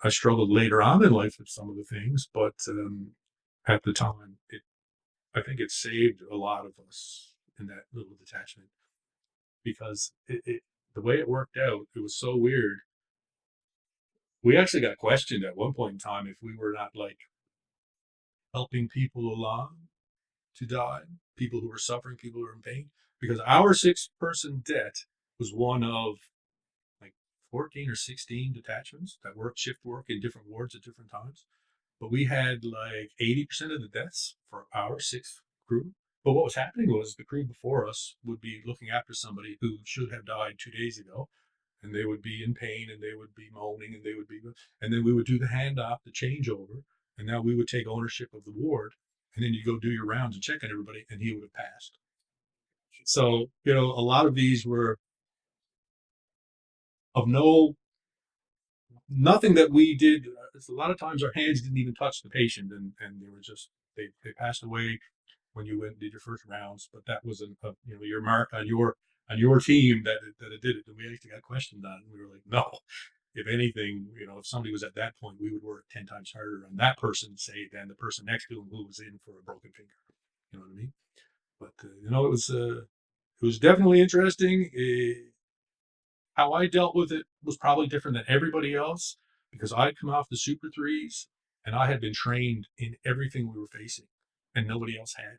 I struggled later on in life with some of the things, but at the time, I think it saved a lot of us in that little detachment because the way it worked out, it was so weird. We actually got questioned at one point in time if we were not like helping people along to die, people who were suffering, people who were in pain, because our six-person debt was one of like 14 or 16 detachments that worked shift work in different wards at different times. But we had like 80% of the deaths for our six crew. But what was happening was the crew before us would be looking after somebody who should have died 2 days ago, and they would be in pain and they would be moaning and they would be, and then we would do the handoff, the changeover, and now we would take ownership of the ward, and then you go do your rounds and check on everybody, and he would have passed. So a lot of these were of nothing that we did. A lot of times our hands didn't even touch the patient, and they were just they passed away when you went and did your first rounds. But that was your mark on your team that it did it. And we actually got questioned on it, and we were like, no. If anything, if somebody was at that point, we would work 10 times harder on that person, say, than the person next to him who was in for a broken finger. You know what I mean? But it was definitely interesting. How I dealt with it was probably different than everybody else because I'd come off the Super Threes and I had been trained in everything we were facing, and nobody else had.